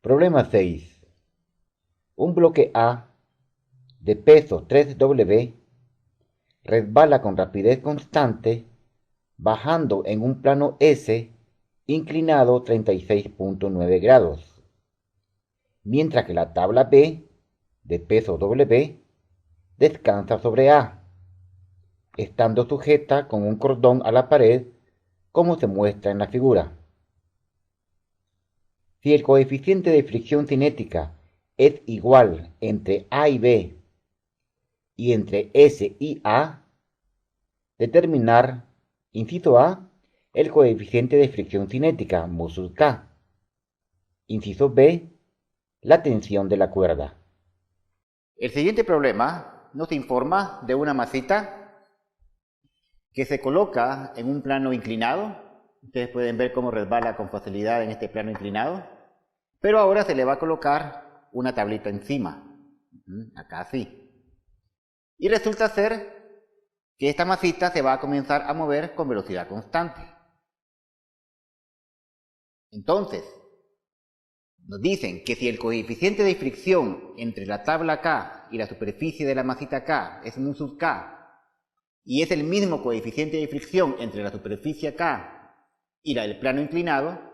Problema 6. Un bloque A de peso 3W resbala con rapidez constante bajando en un plano S inclinado 36.9 grados, mientras que la tabla B de peso W descansa sobre A, estando sujeta con un cordón a la pared como se muestra en la figura. Si el coeficiente de fricción cinética es igual entre A y B y entre S y A, determinar, inciso A, el coeficiente de fricción cinética, mu sub K. Inciso B, la tensión de la cuerda. El siguiente problema nos informa de una masita que se coloca en un plano inclinado. Ustedes pueden ver cómo resbala con facilidad en este plano inclinado. Pero ahora se le va a colocar una tablita encima. Acá así. Y resulta ser que esta masita se va a comenzar a mover con velocidad constante. Entonces, nos dicen que si el coeficiente de fricción entre la tabla K y la superficie de la masita K es mu sub K, y es el mismo coeficiente de fricción entre la superficie K y la del plano inclinado,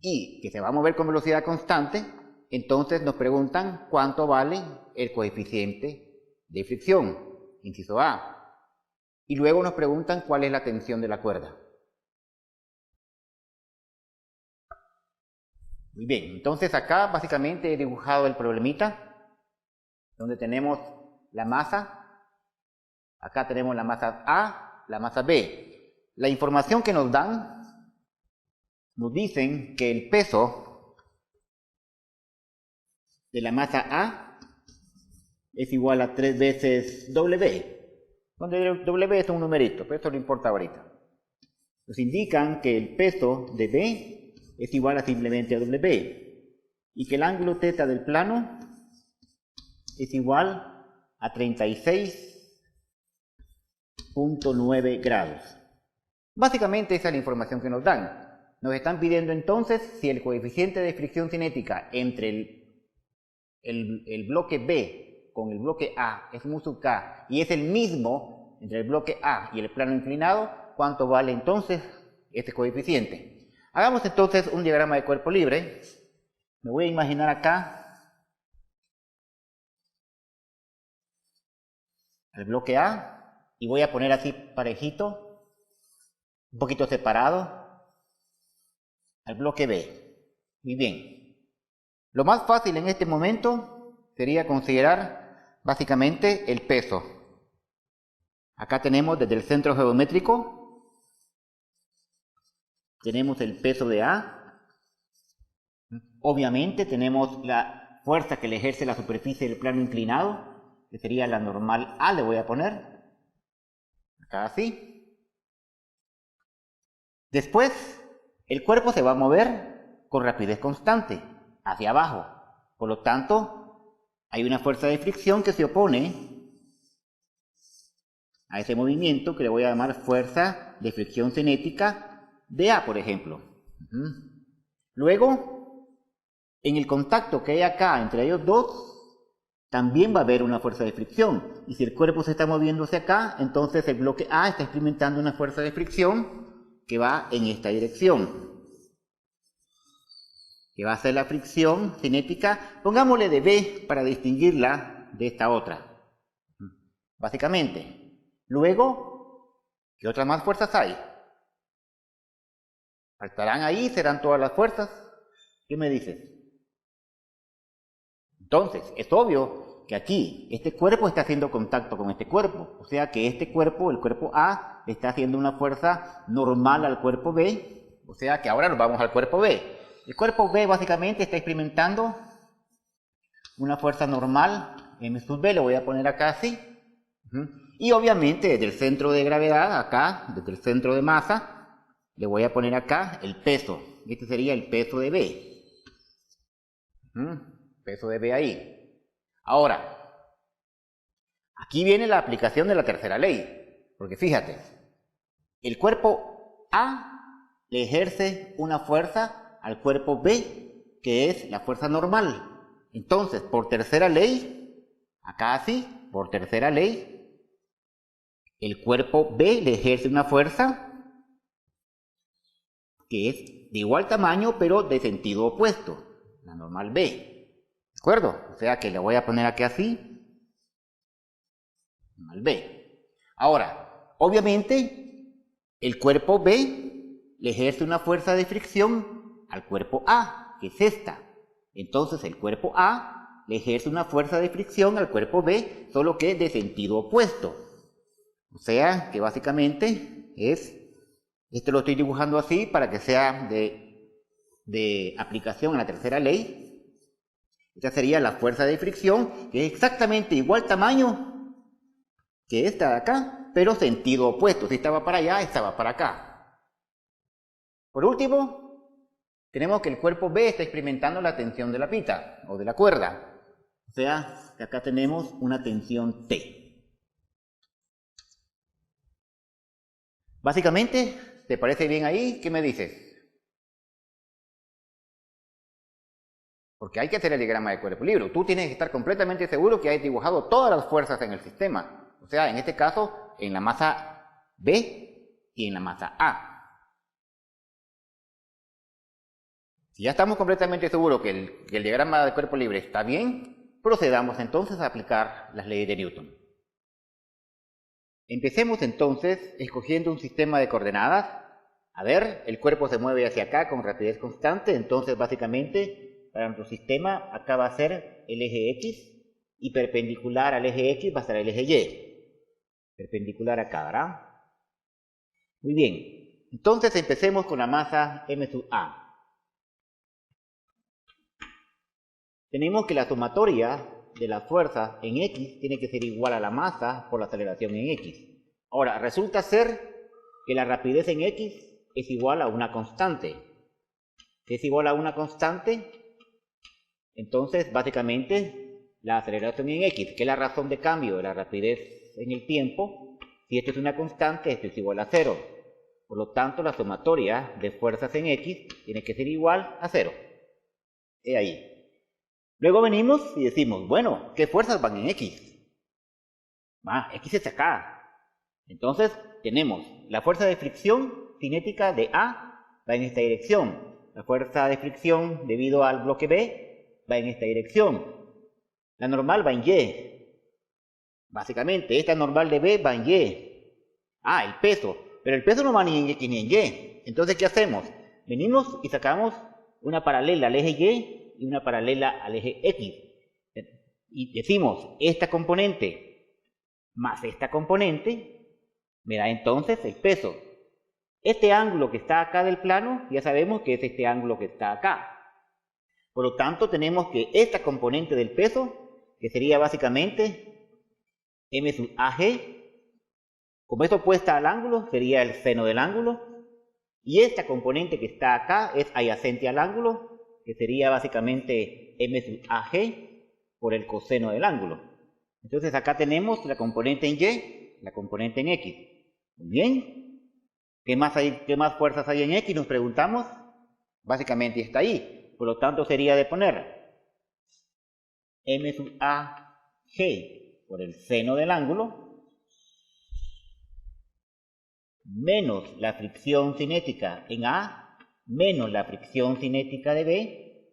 y que se va a mover con velocidad constante, entonces nos preguntan cuánto vale el coeficiente de fricción, inciso A, y luego nos preguntan cuál es la tensión de la cuerda. Muy bien, entonces acá básicamente he dibujado el problemita, donde tenemos la masa, acá tenemos la masa A, la masa B. La información que nos dan, nos dicen que el peso de la masa A es igual a 3 veces W, donde el W es un numerito, pero eso no importa ahorita. Nos indican que el peso de B es igual a simplemente a W, y que el ángulo θ del plano es igual a 36.9 grados. Básicamente esa es la información que nos dan. Nos están pidiendo entonces si el coeficiente de fricción cinética entre el bloque B con el bloque A es mu sub K y es el mismo entre el bloque A y el plano inclinado, ¿cuánto vale entonces este coeficiente? Hagamos entonces un diagrama de cuerpo libre. Me voy a imaginar acá el bloque A y voy a poner así parejito, un poquito separado, al bloque B. Muy bien. Lo más fácil en este momento sería considerar básicamente el peso. Acá tenemos desde el centro geométrico, tenemos el peso de A. Obviamente tenemos la fuerza que le ejerce la superficie del plano inclinado, que sería la normal A, le voy a poner. Acá así. Después, el cuerpo se va a mover con rapidez constante, hacia abajo. Por lo tanto, hay una fuerza de fricción que se opone a ese movimiento, que le voy a llamar fuerza de fricción cinética de A, por ejemplo. Luego, en el contacto que hay acá entre ellos dos, también va a haber una fuerza de fricción. Y si el cuerpo se está moviendo hacia acá, entonces el bloque A está experimentando una fuerza de fricción que va en esta dirección, que va a ser la fricción cinética, pongámosle de B para distinguirla de esta otra, básicamente. Luego, ¿qué otras más fuerzas hay? ¿Estarán ahí? ¿Serán todas las fuerzas? ¿Qué me dices? Entonces, es obvio que aquí este cuerpo está haciendo contacto con este cuerpo, o sea que este cuerpo, el cuerpo A, está haciendo una fuerza normal al cuerpo B, o sea que ahora nos vamos al cuerpo B. El cuerpo B básicamente está experimentando una fuerza normal, M sub B, lo voy a poner acá así, y obviamente desde el centro de gravedad, acá, desde el centro de masa, le voy a poner acá el peso, este sería el peso de B, peso de B ahí. Ahora, aquí viene la aplicación de la tercera ley, porque fíjate, el cuerpo A le ejerce una fuerza al cuerpo B que es la fuerza normal. Entonces, por tercera ley, acá así, por tercera ley, el cuerpo B le ejerce una fuerza que es de igual tamaño, pero de sentido opuesto, la normal B. ¿De acuerdo? O sea que le voy a poner aquí así, normal B. Ahora, obviamente, el cuerpo B le ejerce una fuerza de fricción al cuerpo A, que es esta. Entonces el cuerpo A le ejerce una fuerza de fricción al cuerpo B, solo que de sentido opuesto. O sea que básicamente es, esto lo estoy dibujando así para que sea de aplicación a la tercera ley. Esta sería la fuerza de fricción, que es exactamente igual tamaño que esta de acá, pero sentido opuesto. Si estaba para allá, estaba para acá. Por último, tenemos que el cuerpo B está experimentando la tensión de la pita o de la cuerda. O sea, que acá tenemos una tensión T. Básicamente, ¿te parece bien ahí? ¿Qué me dices? Porque hay que hacer el diagrama de cuerpo libre. Tú tienes que estar completamente seguro que has dibujado todas las fuerzas en el sistema. O sea, en este caso, en la masa B y en la masa A. Si ya estamos completamente seguros que el diagrama de cuerpo libre está bien, procedamos entonces a aplicar las leyes de Newton. Empecemos entonces escogiendo un sistema de coordenadas. A ver, el cuerpo se mueve hacia acá con rapidez constante, entonces básicamente para nuestro sistema acá va a ser el eje X y perpendicular al eje X va a ser el eje Y. Perpendicular acá, ¿verdad? Muy bien, entonces empecemos con la masa m sub a. Tenemos que la sumatoria de las fuerzas en X tiene que ser igual a la masa por la aceleración en X. Ahora, resulta ser que la rapidez en X es igual a una constante. Si es igual a una constante, entonces básicamente la aceleración en X, que es la razón de cambio de la rapidez en el tiempo, si esto es una constante, esto es igual a 0. Por lo tanto, la sumatoria de fuerzas en X tiene que ser igual a 0. He ahí. Luego venimos y decimos, bueno, ¿qué fuerzas van en X? X está acá. Entonces, tenemos la fuerza de fricción cinética de A va en esta dirección. La fuerza de fricción debido al bloque B va en esta dirección. La normal va en Y. Básicamente, esta normal de B va en Y. El peso. Pero el peso no va ni en X ni en Y. Entonces, ¿qué hacemos? Venimos y sacamos una paralela al eje Y y una paralela al eje X. Y decimos, esta componente más esta componente me da entonces el peso. Este ángulo que está acá del plano, ya sabemos que es este ángulo que está acá. Por lo tanto, tenemos que esta componente del peso, que sería básicamente m sub ag, como es opuesta al ángulo, sería el seno del ángulo. Y esta componente que está acá es adyacente al ángulo, que sería básicamente m sub ag por el coseno del ángulo. Entonces acá tenemos la componente en Y, la componente en X. Muy bien. ¿Qué más fuerzas hay en X? Nos preguntamos. Básicamente está ahí. Por lo tanto sería de poner m sub ag por el seno del ángulo menos la fricción cinética en A menos la fricción cinética de B,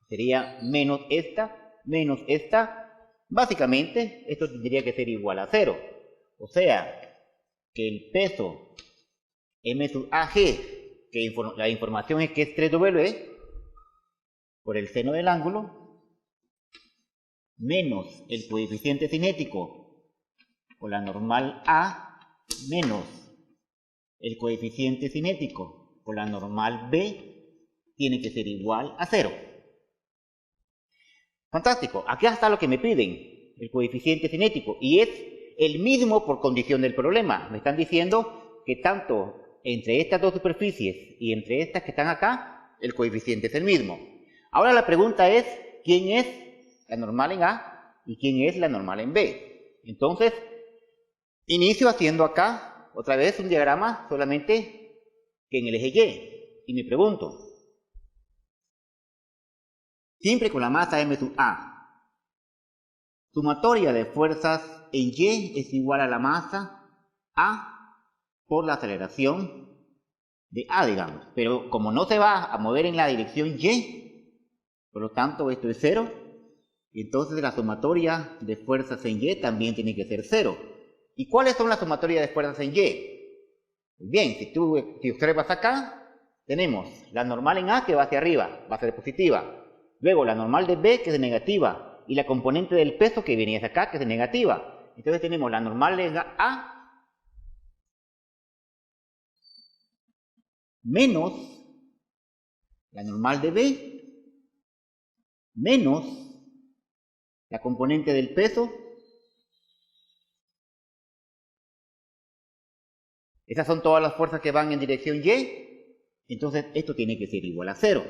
sería menos esta, básicamente esto tendría que ser igual a 0. O sea, que el peso m sub ag, que la información es que es 3W, por el seno del ángulo, menos el coeficiente cinético por la normal A, menos el coeficiente cinético por la normal B, tiene que ser igual a 0. Fantástico, aquí está lo que me piden, el coeficiente cinético, y es el mismo por condición del problema. Me están diciendo que tanto entre estas dos superficies y entre estas que están acá, el coeficiente es el mismo. Ahora la pregunta es, ¿quién es la normal en A y quién es la normal en B? Entonces, inicio haciendo acá, otra vez, un diagrama solamente que en el eje Y. Y me pregunto, siempre con la masa m sub a. Sumatoria de fuerzas en y es igual a la masa a por la aceleración de a, digamos. Pero como no se va a mover en la dirección y, por lo tanto esto es 0, y entonces la sumatoria de fuerzas en y también tiene que ser 0. ¿Y cuáles son las sumatorias de fuerzas en y? Bien, si observas acá, tenemos la normal en a que va hacia arriba, va a ser positiva. Luego la normal de b que es negativa, y la componente del peso que viene hacia acá que es negativa. Entonces tenemos la normal en a menos la normal de b menos la componente del peso. Esas son todas las fuerzas que van en dirección y. Entonces esto tiene que ser igual a 0.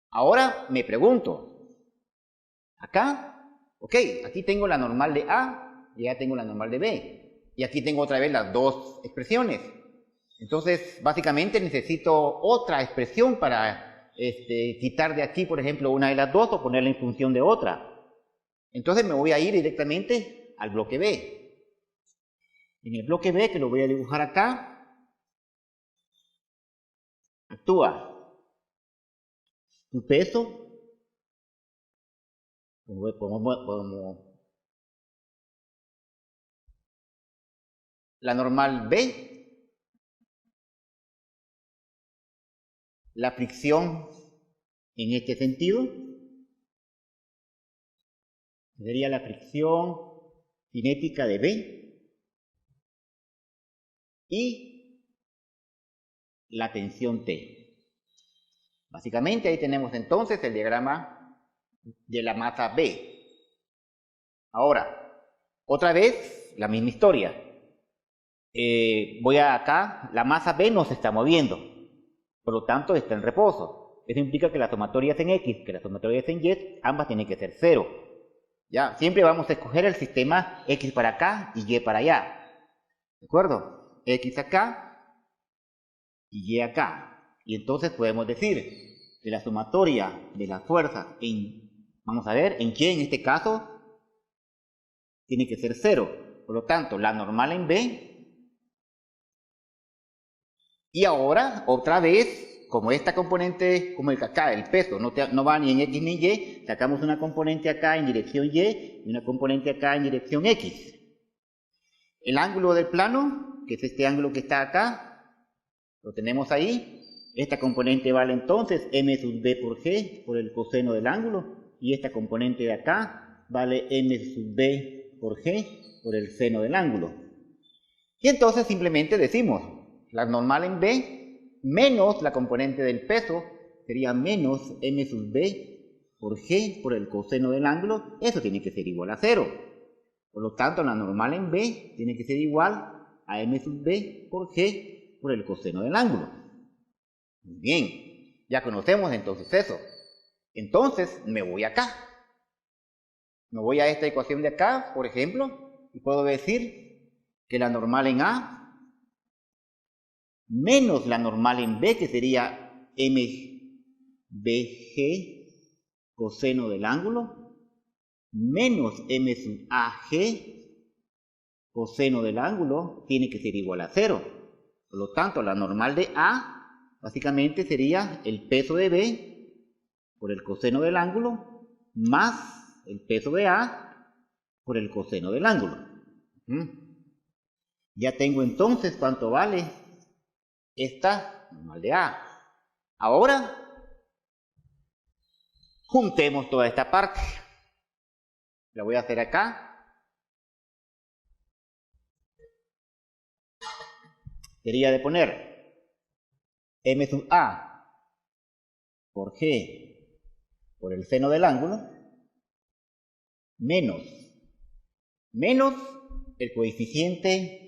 Ahora me pregunto, acá, ok, aquí tengo la normal de a y ya tengo la normal de b. Y aquí tengo otra vez las dos expresiones. Entonces, básicamente necesito otra expresión para quitar de aquí, por ejemplo, una de las dos o ponerla en función de otra. Entonces me voy a ir directamente al bloque B. En el bloque B, que lo voy a dibujar acá, actúa tu peso como la normal B, la fricción en este sentido sería la fricción cinética de B y la tensión T. Básicamente ahí tenemos entonces el diagrama de la masa B. Ahora, otra vez la misma historia. Voy acá, la masa B no se está moviendo, por lo tanto está en reposo. Eso implica que las sumatorias en X, que las sumatorias en Y, ambas tienen que ser 0. Ya, siempre vamos a escoger el sistema X para acá y Y para allá. ¿De acuerdo? X acá y Y acá. Y entonces podemos decir que la sumatoria de las fuerzas vamos a ver, en Y en este caso, tiene que ser 0. Por lo tanto, la normal en B. Y ahora, otra vez, como esta componente, como acá, el peso no va ni en X ni en Y, sacamos una componente acá en dirección Y y una componente acá en dirección X. El ángulo del plano, que es este ángulo que está acá, lo tenemos ahí. Esta componente vale entonces m sub b por g por el coseno del ángulo. Y esta componente de acá vale m sub b por g por el seno del ángulo. Y entonces simplemente decimos, la normal en B menos la componente del peso sería menos m sub b por g por el coseno del ángulo. Eso tiene que ser igual a 0. Por lo tanto, la normal en B tiene que ser igual a m sub b por g por el coseno del ángulo. Muy bien, ya conocemos entonces eso. Entonces me voy acá. Me voy a esta ecuación de acá, por ejemplo, y puedo decir que la normal en A menos la normal en B, que sería mbg coseno del ángulo, menos m sub ag coseno del ángulo, tiene que ser igual a 0. Por lo tanto, la normal de A, básicamente sería el peso de B por el coseno del ángulo, más el peso de A por el coseno del ángulo. Ya tengo entonces cuánto vale esta normal de A. Ahora, juntemos toda esta parte. La voy a hacer acá. Sería de poner m sub A por G por el seno del ángulo menos el coeficiente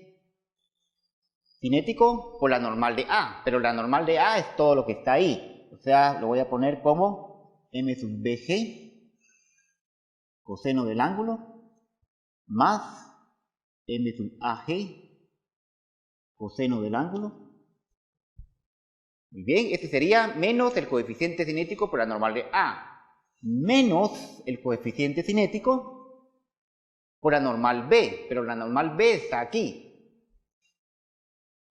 cinético por la normal de A, pero la normal de A es todo lo que está ahí, o sea, lo voy a poner como m sub bg coseno del ángulo más m sub ag coseno del ángulo. Muy bien, este sería menos el coeficiente cinético por la normal de A. menos el coeficiente cinético por la normal B, pero la normal B está aquí.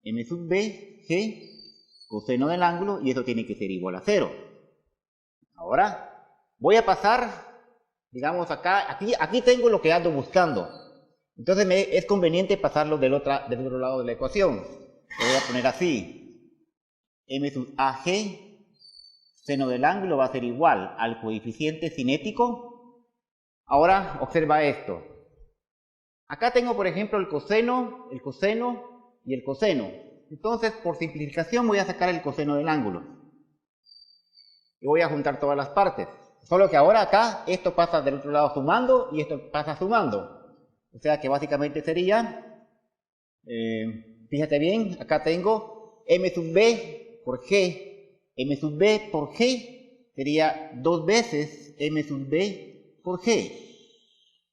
M sub B, G, coseno del ángulo, y eso tiene que ser igual a 0. Ahora, voy a pasar, digamos acá, aquí tengo lo que ando buscando. Entonces es conveniente pasarlo del otro lado de la ecuación. Lo voy a poner así. M sub AG, seno del ángulo, va a ser igual al coeficiente cinético. Ahora, observa esto. Acá tengo, por ejemplo, el coseno y el coseno. Entonces, por simplificación, voy a sacar el coseno del ángulo. Y voy a juntar todas las partes. Solo que ahora acá, esto pasa del otro lado sumando y esto pasa sumando. O sea que básicamente sería, fíjate bien, acá tengo M sub B por G. M sub B por G sería 2 veces M sub B por G.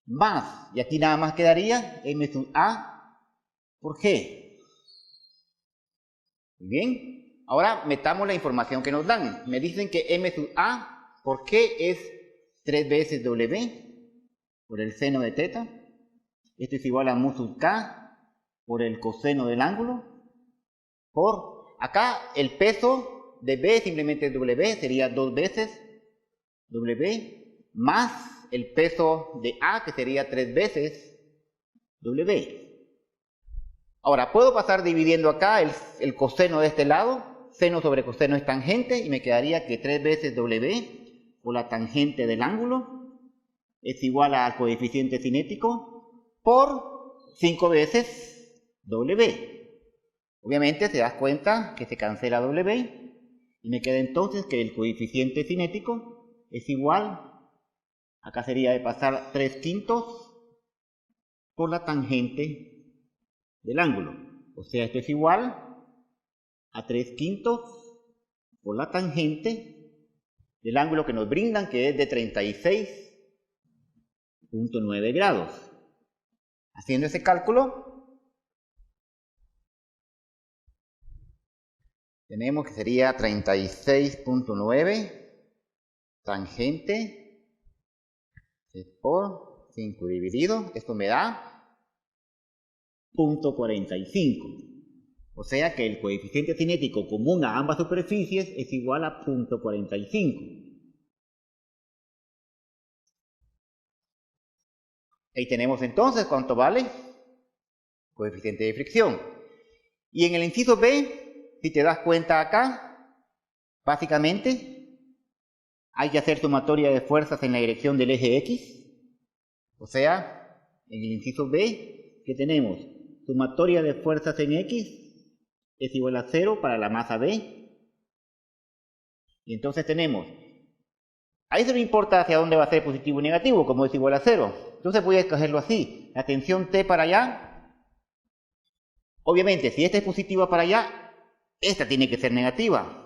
Más, y aquí nada más quedaría M sub A por G. Muy bien, ahora metamos la información que nos dan. Me dicen que M sub A por G es 3 veces W por el seno de teta. Esto es igual a mu sub K por el coseno del ángulo. Por, acá el peso de B simplemente es W, sería 2 veces W, más el peso de A, que sería 3 veces W. Ahora, puedo pasar dividiendo acá el coseno de este lado. Seno sobre coseno es tangente, y me quedaría que 3 veces W por la tangente del ángulo es igual al coeficiente cinético por 5 veces W. Obviamente te das cuenta que se cancela W y me queda entonces que el coeficiente cinético es igual, acá sería de pasar 3/5 por la tangente del ángulo. O sea, esto es igual a 3/5 por la tangente del ángulo que nos brindan, que es de 36.9 grados. Haciendo ese cálculo, tenemos que sería 36.9 tangente por 5 dividido, esto me da 0.45. O sea que el coeficiente cinético común a ambas superficies es igual a 0.45. Ahí tenemos entonces cuánto vale coeficiente de fricción. Y en el inciso B, si te das cuenta acá, básicamente hay que hacer sumatoria de fuerzas en la dirección del eje X. O sea, en el inciso B, ¿qué tenemos? Sumatoria de fuerzas en X es igual a 0 para la masa B. Y entonces tenemos, ahí se me importa hacia dónde va a ser positivo o negativo, como es igual a 0. Entonces voy a escogerlo así. La tensión T para allá. Obviamente, si esta es positiva para allá, esta tiene que ser negativa.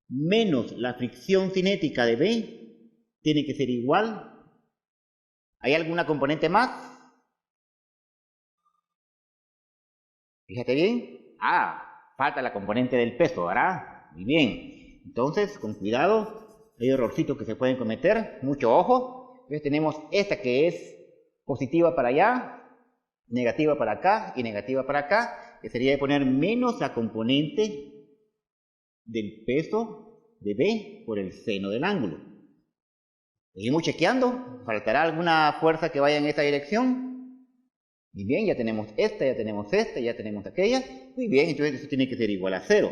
Menos la fricción cinética de B tiene que ser igual. ¿Hay alguna componente más? Fíjate bien. Falta la componente del peso, ¿verdad? Muy bien. Entonces, con cuidado, hay errorcitos que se pueden cometer. Mucho ojo. Entonces tenemos esta que es positiva para allá, negativa para acá y negativa para acá, que sería de poner menos la componente del peso de B por el seno del ángulo. Seguimos chequeando, ¿faltará alguna fuerza que vaya en esta dirección? Muy bien, ya tenemos esta, ya tenemos esta, ya tenemos aquella. Muy bien, entonces eso tiene que ser igual a 0.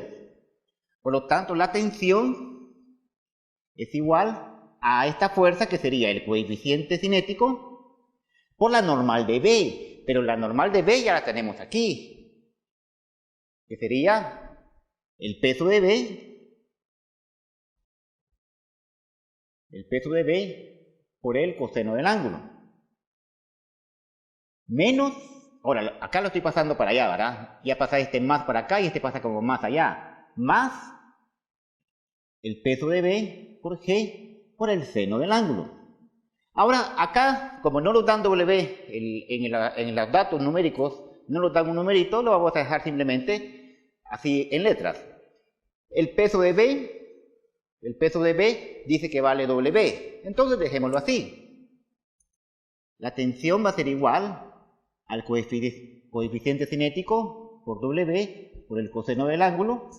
Por lo tanto, la tensión es igual a esta fuerza, que sería el coeficiente cinético por la normal de B, pero la normal de B ya la tenemos aquí, que sería el peso de B por el coseno del ángulo, menos, ahora acá lo estoy pasando para allá, ¿verdad? Ya pasa este más para acá y este pasa como más allá, más el peso de B por G por el seno del ángulo. Ahora, acá, como no nos dan W en los datos numéricos, no nos dan un numerito, lo vamos a dejar simplemente así en letras. El peso de B El peso de B dice que vale W. Entonces dejémoslo así. La tensión va a ser igual al coeficiente cinético por W por el coseno del ángulo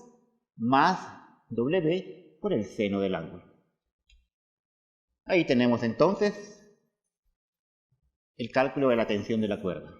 más W por el seno del ángulo. Ahí tenemos entonces el cálculo de la tensión de la cuerda.